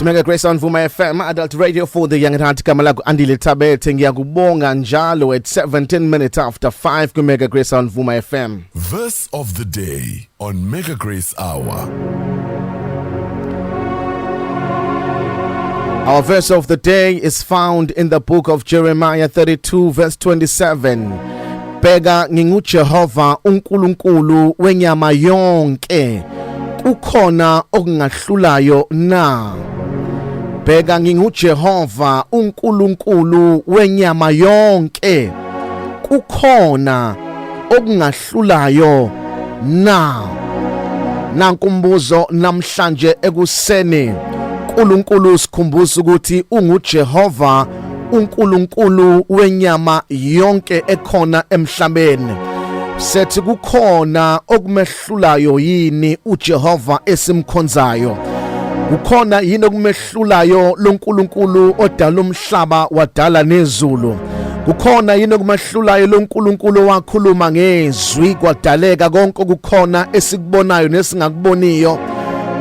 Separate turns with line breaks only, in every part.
It's Mega Grace on Vuma FM, Adult Radio for the Young and Heart. Kamalaku Andile Tabete ngiyakubonga njalo at 17 minutes after 5 ku Mega Grace on Vuma FM.
Verse of the day on Mega Grace Hour.
Our verse of the day is found in the book of Jeremiah 32 verse 27. Bheka nginguJehova uNkulunkulu wenyama yonke. Kukhona okungahlulayo na. Bheka nginguJehova uNkulunkulu wenyama yonke. Kukhona okungahlulayo na. Nankumbuzo namhlanje ekuseni. uNkulunkulu sikhumbuza ukuthi unguJehova uNkulunkulu wenyama yonke ekhona emhlabeni. Sethi kukhona okumehlulayo yini uJehova esimkhonzayo. Kukhona yini okumehlulayo loNkulunkulu odala umhlaba wadala nezulu. Kukhona yini okumehlulayo loNkulunkulu wakhuluma ngezwi kwadaleka konke kukhona esikubonayo nesingakuboniyo.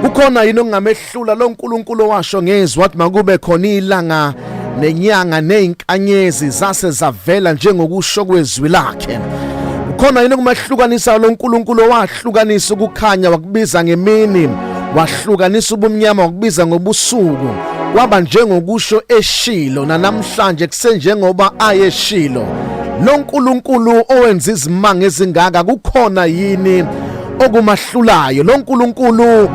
Kukhona yini ongamehlula loNkulunkulu washo ngezwi wathi makube khona ilanga nenyanga nezinkanyezi zase zavela njengokusho kwezwi lakhe. Kukhona yini okumahlukanisa loNkulunkulu wahlukanisa ukukhanya wakubiza ngemini, wahlukanisa ubumnyama wakubiza ngobusuku, waba njengokusho eshilo namhlanje kusenjengoba ayeshilo. loNkulunkulu owenza izimanga ezingaka kukhona yini okumahlulayo? loNkulunkulu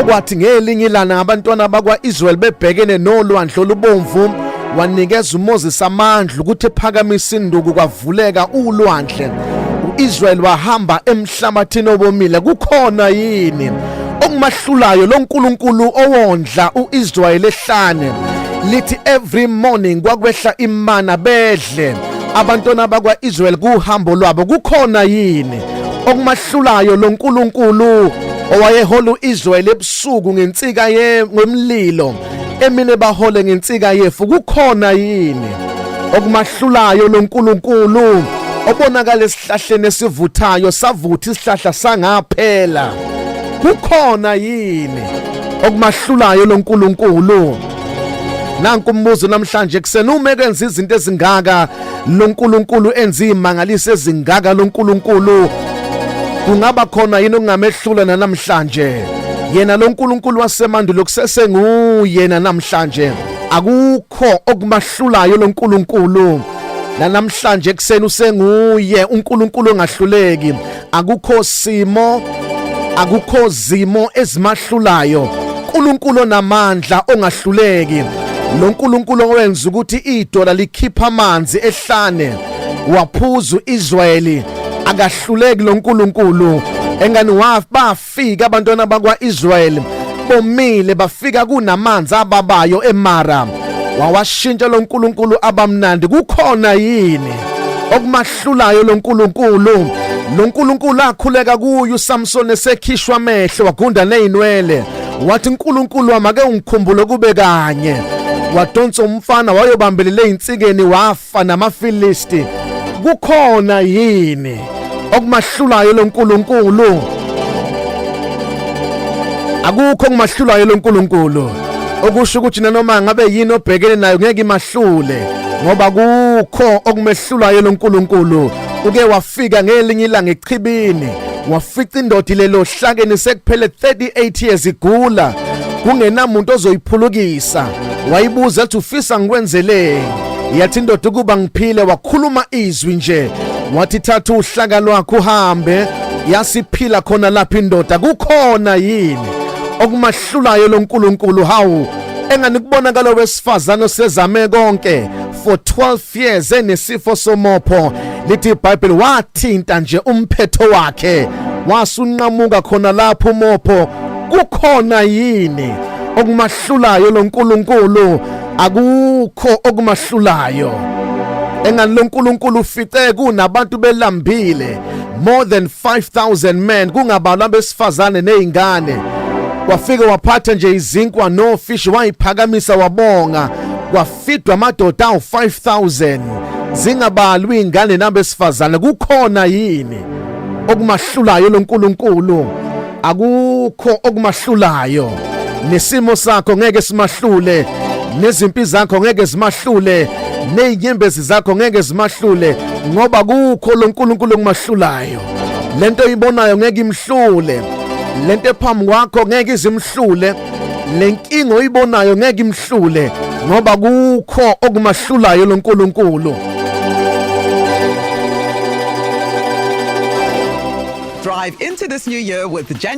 okwathi ngelinye ilanga abantwana bakwaIsrael bebhekene nolwandle olubomvu wanikeza uMoses amandla ukuthi ephakamisa induku kwavuleka ulwandle. uIsrael wahamba emhlabathini obomile. Kukhona yini okumahlulayo loNkulunkulu owondla uIsrael ehlane? Lithi every morning kwakwehla imana bedle abantwana bakwaIsrael kuhambo lwabo. Kukhona yini okumahlulayo loNkulunkulu owayehola uIsrael ebusuku ngensika ngomlilo, emine bahole ngensika yefu? Kukhona yini okumahlulayo loNkulunkulu obonakala esihlahleni esivuthayo savutha isihlahla sangaphela? Kukhona yini okumahlulayo loNkulunkulu? Nanku umbuzo namhlanje kusena, uma ekwenza izinto ezingaka loNkulunkulu enza imangaliso ezingaka loNkulunkulu, kungaba khona yini okungamehlula namhlanje? Yena loNkulunkulu wasemandulo kusesenguyena namhlanje. Akukho okumahlulayo loNkulunkulu. Namhlanje kuseni usenguye uNkulunkulu ongahluleki. Akukho zimo ezimahlulayo. uNkulunkulu onamandla ongahluleki. loNkulunkulu owenza ukuthi idola likhipha amanzi ehlane waphuza uIsraeli. Akahluleki loNkulunkulu. Engani bafika abantwana bakwaIsrael bomile, bafika kunamanzi ababayo eMara, wawashintsha loNkulunkulu abamnandi. Kukhona yini okumahlulayo loNkulunkulu? loNkulunkulu akhuleka kuyo uSamson esekhishwa amehlo wagunda nezinwele, wathi uNkulunkulu amake ungikhumbule kube kanye. Wadonsa umfana wayobambelele insikeni wafa namaFilisti. Kukhona yini okumahlulayo loNkulunkulu? Akukho okumahlulayo loNkulunkulu. Okusho ukuthi noma ngabe yini obhekene nayo ngeke imahlule, ngoba kukho okumehlulayo loNkulunkulu. Uke wafika ngelinye ilanga echibini, wafica indoda lelo hlakeni sekuphele 38 years igula, kungenamuntu ozoyiphulukisa. Wayibuza ethi ufisa ngikwenzeleni? Yathi indoda ukuba ngiphile. Wakhuluma izwi nje, wathi thatha uhlaka lwakho uhambe. Yasiphila khona lapha indoda. Kukhona yini okumahlulayo loNkulunkulu? Hawu, engani kubonakala wesifazane osezame konke for 12 years enesifo somopho. Lithi iBhayibheli wathinta nje umphetho wakhe wasunqamuka khona lapho umopho. Kukhona yini okumahlulayo loNkulunkulu? Akukho okumahlulayo. Engani loNkulunkulu ufice kunabantu belambile more than 5,000 men, kungabalwa besifazane nezingane. Wafika waphatha nje izinkwa no fish, wayiphakamisa wabonga. Wafidwa amadoda awu 5,000 zingabalwi ingane nabesifazane. Kukhona yini okumahlulayo loNkulunkulu? Akukho okumahlulayo. nesimo sakho ngeke simahlule, nezimpi zakho ngeke zimahlule, nezinyembezi zakho ngeke zimahlule ngoba kukho lo nkulunkulu okumahlulayo. Lento oyibonayo ngeke imhlule, lento ephambi kwakho ngeke izimhlule, lenkingo oyibonayo ngeke imhlule ngoba kukho okumahlulayo lo nkulunkulu.
Drive into this new year with the genuine